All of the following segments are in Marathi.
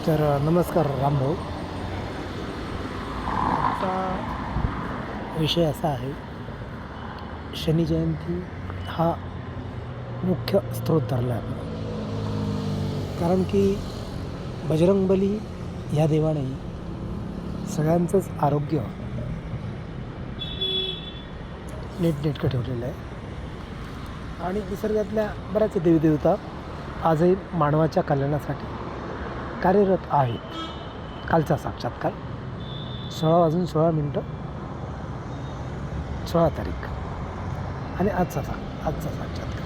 तर नमस्कार रामभाऊ. आजचा विषय असा आहे, शनी जयंती हा मुख्य स्रोत धरला आहे आपण. कारण की बजरंगबली ह्या देवाने सगळ्यांचंच आरोग्य नीटनेटकं ठेवलेलं आहे. आणि निसर्गातल्या बऱ्याच देवीदेवता आजही मानवाच्या कल्याणासाठी कार्यरत आहेत. कालचा साक्षात्कार 16:16 16 तारीख आणि आजचा साक्षात्कार.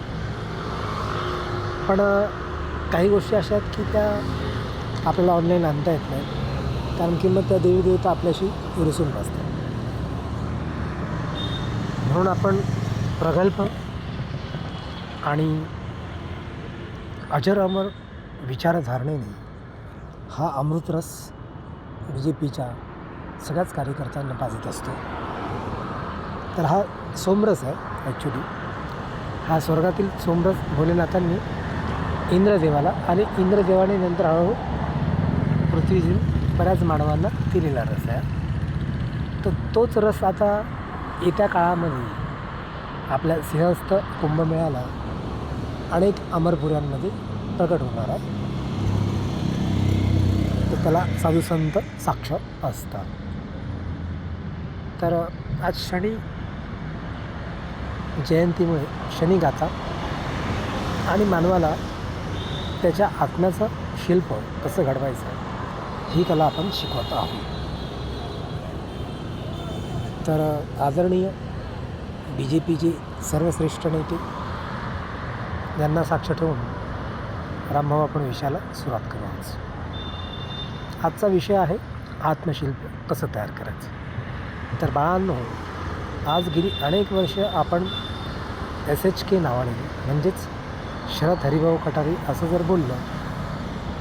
पण काही गोष्टी अशा आहेत की त्या आपल्याला ऑनलाईन आणता येत नाहीत, कारण की मग त्या देवीदेवता आपल्याशी रुसून बसतात. म्हणून आपण प्रगल्भ आणि अजर अमर विचारधारणेने हा अमृतरस BJPच्या सगळ्याच कार्यकर्त्यांना पाजत असतो. तर हा सोमरस आहे ॲक्च्युली. हा स्वर्गातील सोमरस भोलेनाथांनी इंद्रदेवाला आणि इंद्रदेवाने नंतर हळूहळू पृथ्वीतील बऱ्याच मानवांना दिलेला रस आहे. तर तोच रस आता येत्या काळामध्ये आपल्या सिंहस्थ कुंभमेळ्याला अनेक अमरपुऱ्यांमध्ये प्रकट होणार आहे. तर त्याला साधुसंत साक्ष असतात. तर आज शनी जयंतीमुळे शनिगाथा आणि मानवाला त्याच्या आत्म्याचं शिल्प कसं घडवायचं ही कला आपण शिकवत आहोत. तर आदरणीय BJPचे सर्वश्रेष्ठ नेते यांना साक्ष ठेवून रामभाऊ आपण विषयाला सुरुवात करू. आजचा विषय आहे आत्मशिल्प कसं तयार करायचं. तर बाळांनो, आज गेली अनेक वर्ष आपण SHK नावाने म्हणजेच शरद हरिभाऊ कटारे असं जर बोललं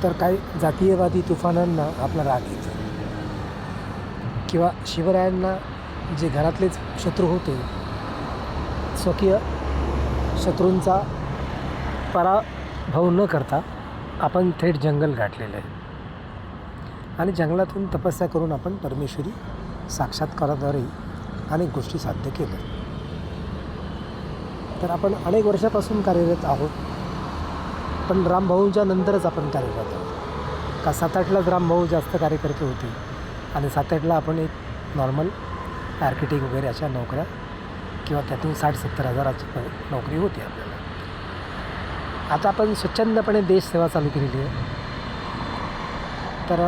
तर काही जातीयवादी तुफानांना आपला राग येतो, किंवा शिवरायांना जे घरातलेच शत्रू होते, स्वकीय शत्रूंचा पराभव न करता आपण थेट जंगल गाठलेलं आहे आणि जंगलातून तपस्या करून आपण परमेश्वरी साक्षात्काराद्वारे अनेक गोष्टी साध्य केल्या. तर आपण अनेक वर्षापासून कार्यरत आहोत, पण रामभाऊंच्या नंतरच आपण कार्यरत आहोत. का 7-8लाच रामभाऊ जास्त कार्यकर्ते होते आणि 7-8ला आपण एक नॉर्मल आर्किटेक्ट वगैरे अशा नोकऱ्या, किंवा त्यातून 60-70 हजाराची नोकरी होती आपल्याला. आता आपण स्वच्छंदपणे देशसेवा चालू केलेली आहे. तर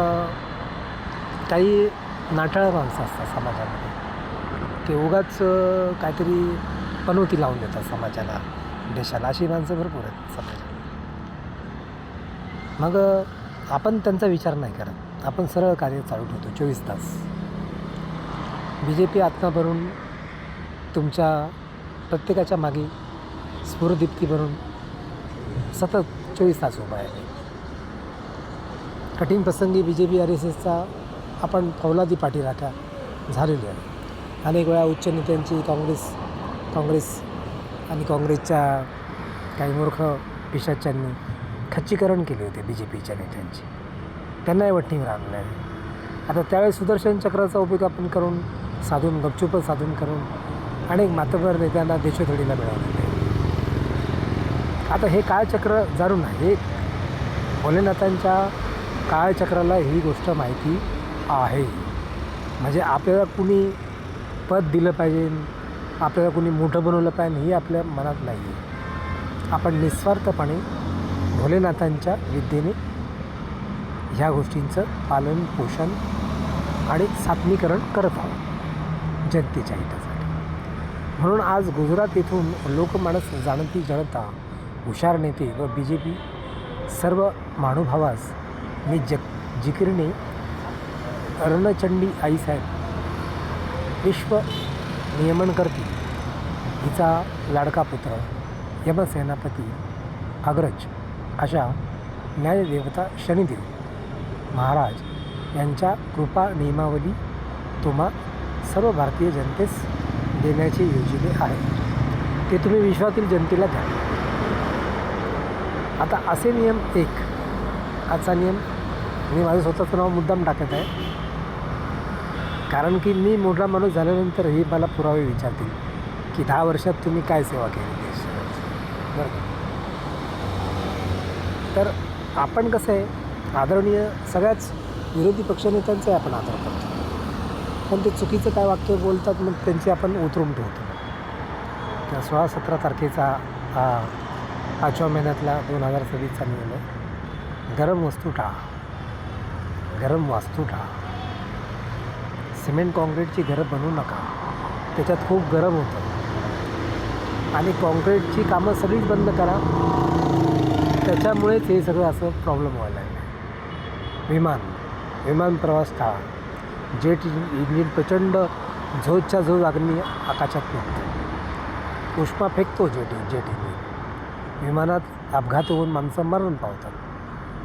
काही नाठाळ माणसं असतात समाजामध्ये, ते उगाच काहीतरी पनोती लावून देतात समाजाला, देशाला. अशी माणसं भरपूर आहेत समाजात. मग आपण त्यांचा विचार नाही करत, आपण सरळ कार्य चालू ठेवतो 24 तास. BJP आत्मा भरून तुमच्या प्रत्येकाच्या मागे स्फुरदीप्ती भरून सतत 24 तास उभा आहे. कठीण प्रसंगी BJP RSSचा आपण फौलादी पाठीराखा झालेली आहे. अनेक वेळा उच्च नेत्यांची काँग्रेस आणि काँग्रेसच्या काही मूर्ख पिशाच्यांनी खच्चीकरण केले होते BJPच्या नेत्यांची. त्यांनाही वठणीवर आणलं आहे. आता त्यावेळेस सुदर्शन चक्राचा उपयोग आपण करून गपचूपच साधून करून अनेक मातबर नेत्यांना देशोधडीला मिळवलेले आहे. आता हे काळचक्र जाणून आहे, भोलेनाथांच्या काळचक्राला ही गोष्ट माहिती आहे. म्हणजे आपल्याला कुणी पद दिलं पाहिजे, आपल्याला कुणी मोठं बनवलं पाहिजे ही आपल्या मनात नाही आहे. आपण निस्वार्थपणे भोलेनाथांच्या विद्येने ह्या गोष्टींचं पालन पोषण आणि सात्मीकरण करत आहोत जनतेच्या हितासाठी. म्हणून आज गुजरात येथून लोकमानस जाणती जनता, हुशार नेते व BJP सर्व महानुभावास मी जिकिरीने रणचंडी आईसाहेब विश्व नियमनकर्ती हिचा लाडका पुत्र यमसेनापती अग्रज अशा न्यायदेवता शनिदेव महाराज यांच्या कृपा नियमावली तुम्हा सर्व भारतीय जनतेस देण्याचे योजले आहे. ते तुम्ही विश्वातील जनतेला द्या. आता असे नियम 1, आजचा नियम मी माझं स्वतःचं नाव मुद्दाम टाकत आहे, कारण की मी मोठा माणूस झाल्यानंतर ही मला पुरावे विचारतील की 10 वर्षात तुम्ही काय सेवा केली देशाची, बरं का. तर आपण कसं आहे, आदरणीय सगळ्याच विरोधी पक्षनेत्यांचाही आपण आदर करतो, पण ते चुकीचं काय वाक्य बोलतात मग त्यांची आपण उतरून ठेवतो. तर 16-17 तारखेचा 5व्या महिन्यातला 2026चा नियम आहे, गरम वस्तू टाळा, गरम वास्तू टाळा. सिमेंट कॉन्क्रीटची घरं बनवू नका, त्याच्यात खूप गरम होतं आणि कॉन्क्रीटची कामं सगळीच बंद करा. त्याच्यामुळेच हे सगळं असं प्रॉब्लेम व्हायला लागलं. विमान प्रवास टाळा. जेट इंजिन प्रचंड झोजच्या झोज अग्नी आकाशात निघतो, उष्मा फेकतो जेट इंजिन. विमानात अपघात होऊन माणसं मरण पावतात.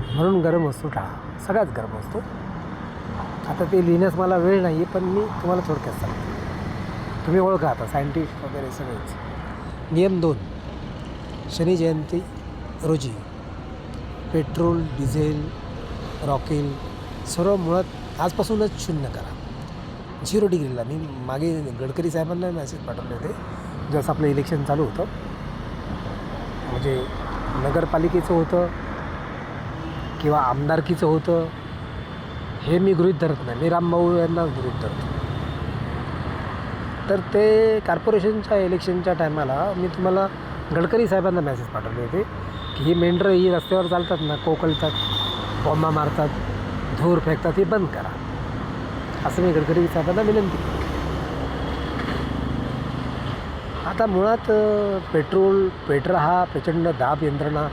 म्हणून गरम वस्तू टाळा, सगळ्यात गरम वस्तू. आता ते लिहिण्यास मला वेळ नाही आहे, पण मी तुम्हाला थोडक्यात सांगतो, तुम्ही ओळखा आता सायंटिस्ट वगैरे सगळेच. नियम 2, शनी जयंती रोजी पेट्रोल, डिझेल, रॉकेल सर्व मुळात आजपासूनच शून्य करा, 0 डिग्रीला. मी मागे गडकरी साहेबांना मेसेज पाठवले होते, जसं आपलं इलेक्शन चालू होतं, म्हणजे नगरपालिकेचं होतं किंवा आमदारकीचं होतं, हे मी गृहीत धरत नाही, मी रामभाऊ यांना गृहीत धरतो. तर ते कॉर्पोरेशनच्या इलेक्शनच्या टायमाला मी तुम्हाला गडकरी साहेबांना मेसेज पाठवले होते की ही मेंढरं ही रस्त्यावर चालतात ना, कोकळतात, बॉम्बा मारतात, धूर फेकतात, हे बंद करा, असं मी गडकरी साहेबांना विनंती केली. आता मुळात पेट्रा हा प्रचंड दाब यंत्रणा,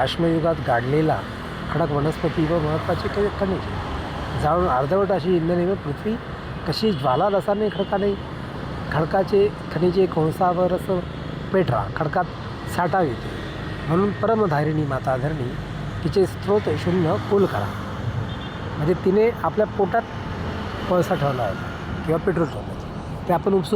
अश्मयुगात गाडलेला खडक वनस्पती व महत्त्वाचे खनिज जाळून अर्धवट अशी इंधने व पृथ्वी कशी ज्वाला रसाने खडकाचे खनिजे कोळसावर असं पेट्रा खडकात साठाविते. म्हणून परमधारिणी माता धरणी तिचे स्रोत शून्य कुल करा. म्हणजे तिने आपल्या पोटात कोळसा ठेवला होता किंवा पेट्रोल ठेवलं, ते आपण उपसून